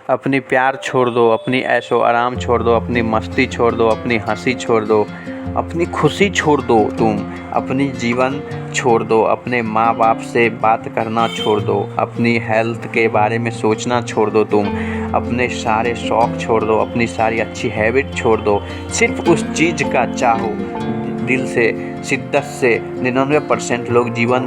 अपनी प्यार छोड़ दो, अपनी ऐशो आराम छोड़ दो, अपनी मस्ती छोड़ दो, अपनी हंसी छोड़ दो, अपनी खुशी छोड़ दो, तुम अपनी जीवन छोड़ दो, अपने माँ बाप से बात करना छोड़ दो, अपनी हेल्थ के बारे में सोचना छोड़ दो, तुम अपने सारे शौक़ छोड़ दो, अपनी सारी अच्छी हैबिट छोड़ दो। सिर्फ उस चीज़ का चाहो दिल से, शिद्दत से। 99% लोग जीवन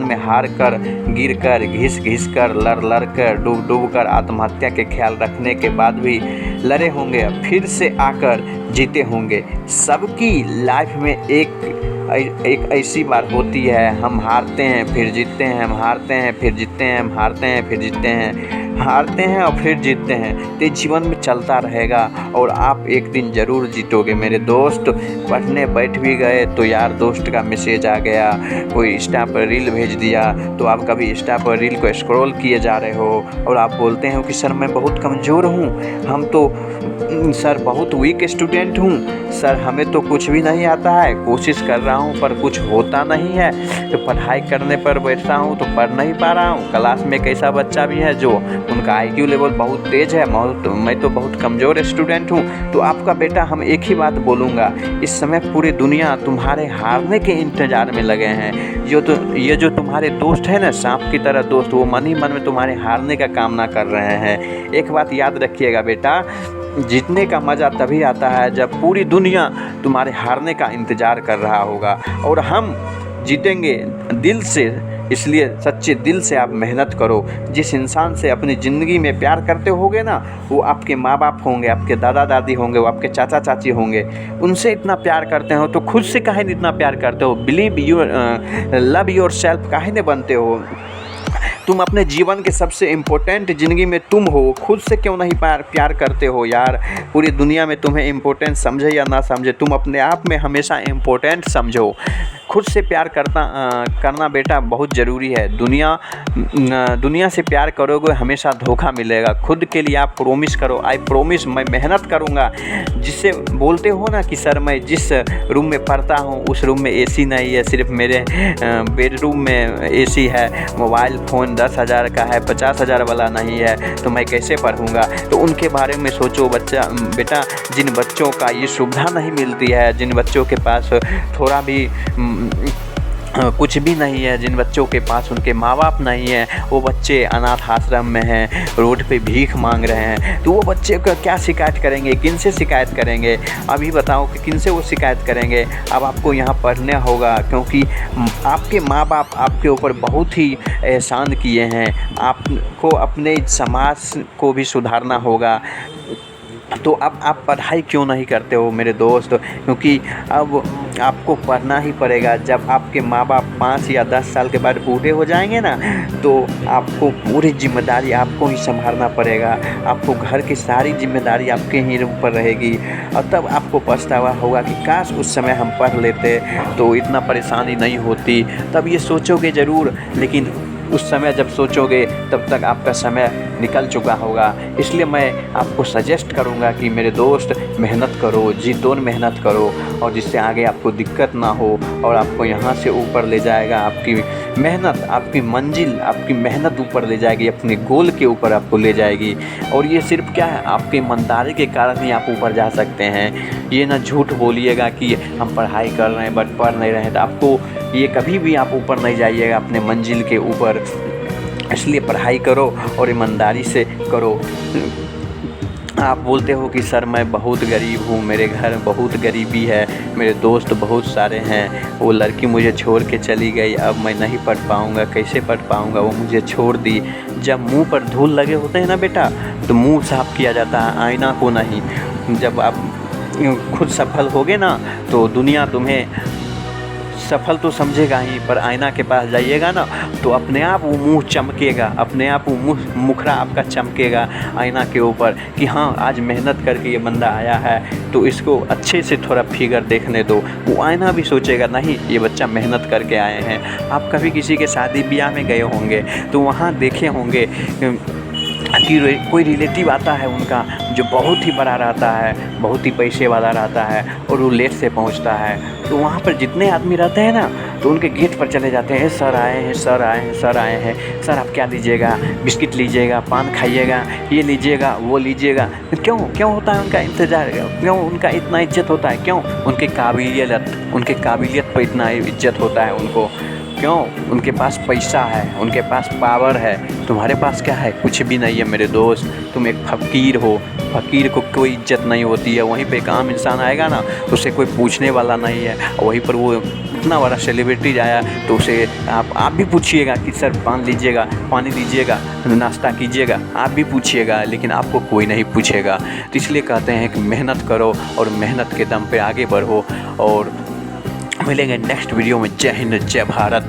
में हार कर, गिर कर, घिस कर, लड़ कर, डूब कर, आत्महत्या के ख्याल रखने के बाद भी लड़े होंगे, फिर से आकर जीते होंगे। सबकी लाइफ में एक ऐसी बार होती है, हम हारते हैं फिर जीतते हैं, हम हारते हैं फिर जीतते हैं, हम हारते हैं फिर जीतते हैं, हारते हैं और फिर जीतते हैं। तो जीवन में चलता रहेगा और आप एक दिन ज़रूर जीतोगे मेरे दोस्त। पढ़ने बैठ भी गए तो यार दोस्त का मैसेज आ गया, कोई इंस्टा पर रील भेज दिया, तो आप कभी इंस्टा पर रील को स्क्रॉल किए जा रहे हो और आप बोलते हो कि सर मैं बहुत कमज़ोर हूँ, हम तो सर बहुत वीक स्टूडेंट हूँ, सर हमें तो कुछ भी नहीं आता है, कोशिश कर रहा हूँ पर कुछ होता नहीं है, तो पढ़ाई करने पर बैठता हूँ तो पढ़ नहीं पा रहा हूँ। क्लास में एक ऐसा बच्चा भी है जो उनका IQ लेवल बहुत तेज़ है, मैं तो बहुत कमज़ोर स्टूडेंट हूँ। तो आपका बेटा हम एक ही बात बोलूँगा, इस समय पूरी दुनिया तुम्हारे हारने के इंतज़ार में लगे हैं। ये जो तुम्हारे दोस्त हैं ना, सांप की तरह दोस्त, वो मन ही मन में तुम्हारे हारने का कामना कर रहे हैं। एक बात याद रखिएगा बेटा, जीतने का मज़ा तभी आता है जब पूरी दुनिया तुम्हारे हारने का इंतज़ार कर रहा होगा, और हम जीतेंगे दिल से। इसलिए सच्चे दिल से आप मेहनत करो। जिस इंसान से अपनी ज़िंदगी में प्यार करते होगे ना, वो आपके माँ बाप होंगे, आपके दादा दादी होंगे, वो आपके चाचा चाची होंगे। उनसे इतना प्यार करते हो तो खुद से काहे नहीं इतना प्यार करते हो? लव योर सेल्फ काहे नहीं बनते हो? तुम अपने जीवन के सबसे इम्पोर्टेंट ज़िंदगी में तुम हो, खुद से क्यों नहीं प्यार करते हो यार? पूरी दुनिया में तुम्हें इम्पोर्टेंट समझे या ना समझे, तुम अपने आप में हमेशा इम्पोर्टेंट समझो। खुद से प्यार करना बेटा बहुत ज़रूरी है। दुनिया से प्यार करोगे हमेशा धोखा मिलेगा। खुद के लिए आप प्रॉमिस करो, आई प्रॉमिस मैं मेहनत करूँगा। जिससे बोलते हो ना कि सर मैं जिस रूम में पढ़ता हूँ उस रूम में AC नहीं है, सिर्फ मेरे बेडरूम में AC है, मोबाइल फ़ोन 10,000 का है, 50,000 वाला नहीं है, तो मैं कैसे पढ़ूँगा? तो उनके बारे में सोचो बेटा। जिन बच्चों का ये सुविधा नहीं मिलती है, जिन बच्चों के पास थोड़ा भी कुछ भी नहीं है, जिन बच्चों के पास उनके माँ बाप नहीं हैं, वो बच्चे अनाथ आश्रम में हैं, रोड पे भीख मांग रहे हैं, तो वो बच्चे को क्या शिकायत करेंगे, किन से शिकायत करेंगे? अभी बताओ कि किन से वो शिकायत करेंगे? अब आपको यहाँ पढ़ना होगा, क्योंकि आपके माँ बाप आपके ऊपर बहुत ही एहसान किए हैं। आपको अपने समाज को भी सुधारना होगा। तो अब आप पढ़ाई क्यों नहीं करते हो मेरे दोस्त? क्योंकि अब आपको पढ़ना ही पड़ेगा। जब आपके माँ बाप 5 या 10 साल के बाद बूढ़े हो जाएंगे ना, तो आपको पूरी जिम्मेदारी आपको ही संभालना पड़ेगा। आपको घर की सारी जिम्मेदारी आपके ही ऊपर रहेगी, और तब आपको पछतावा होगा कि काश उस समय हम पढ़ लेते तो इतना परेशानी नहीं होती। तब ये सोचोगे ज़रूर, लेकिन उस समय जब सोचोगे तब तक आपका समय निकल चुका होगा। इसलिए मैं आपको सजेस्ट करूंगा कि मेरे दोस्त मेहनत करो, जी तोड़ मेहनत करो, और जिससे आगे आपको दिक्कत ना हो और आपको यहाँ से ऊपर ले जाएगा। आपकी मेहनत, आपकी मंजिल, आपकी मेहनत ऊपर ले जाएगी, अपने गोल के ऊपर आपको ले जाएगी। और ये सिर्फ क्या है, आपकी ईमानदारी के कारण ही आप ऊपर जा सकते हैं। ये ना झूठ बोलिएगा कि हम पढ़ाई कर रहे हैं बट पढ़ नहीं रहे हैं, तो आपको ये कभी भी आप ऊपर नहीं जाइएगा अपने मंजिल के ऊपर। इसलिए पढ़ाई करो और ईमानदारी से करो। आप बोलते हो कि सर मैं बहुत गरीब हूँ, मेरे घर बहुत गरीबी है, मेरे दोस्त बहुत सारे हैं, वो लड़की मुझे छोड़ के चली गई, अब मैं नहीं पढ़ पाऊँगा, कैसे पढ़ पाऊँगा, वो मुझे छोड़ दी। जब मुंह पर धूल लगे होते हैं ना बेटा, तो मुंह साफ़ किया जाता है, आईना को नहीं। जब आप खुद सफल होगे ना, तो दुनिया तुम्हें सफल तो समझेगा ही, पर आईना के पास जाइएगा ना तो अपने आप वो मुंह चमकेगा, अपने आप वो मुखड़ा आपका चमकेगा आईना के ऊपर कि हाँ आज मेहनत करके ये बंदा आया है, तो इसको अच्छे से थोड़ा फिगर देखने दो। वो आईना भी सोचेगा नहीं ये बच्चा मेहनत करके आए हैं। आप कभी किसी के शादी ब्याह में गए होंगे तो वहाँ देखे होंगे कोई रिलेटिव आता है उनका जो बहुत ही बड़ा रहता है, बहुत ही पैसे वाला रहता है और वो लेट से पहुंचता है, तो वहाँ पर जितने आदमी रहते हैं ना तो उनके गेट पर चले जाते हैं, सर आए हैं, सर आए हैं, सर आए हैं, सर आप क्या लीजिएगा, बिस्किट लीजिएगा, पान खाइएगा, ये लीजिएगा, वो लीजिएगा। क्यों क्यों होता है उनका इंतज़ार, क्यों उनका इतना इज्जत होता है, क्यों उनके काबिलियत पर इतना इज्जत होता है उनको, क्यों? उनके पास पैसा है, उनके पास पावर है। तुम्हारे पास क्या है? कुछ भी नहीं है मेरे दोस्त, तुम एक फ़कीर हो। फ़कीर को कोई इज्जत नहीं होती है। वहीं पे एक आम इंसान आएगा ना तो उसे कोई पूछने वाला नहीं है, और वहीं पर वो इतना बड़ा सेलिब्रिटी आया तो उसे आप भी पूछिएगा कि सर पान लीजिएगा, पानी लीजिएगा, नाश्ता कीजिएगा, आप भी पूछिएगा, लेकिन आपको कोई नहीं पूछेगा। तो इसलिए कहते हैं कि मेहनत करो और मेहनत के दम पे आगे बढ़ो। और मिलेंगे नेक्स्ट वीडियो में। जय हिंद, जय भारत।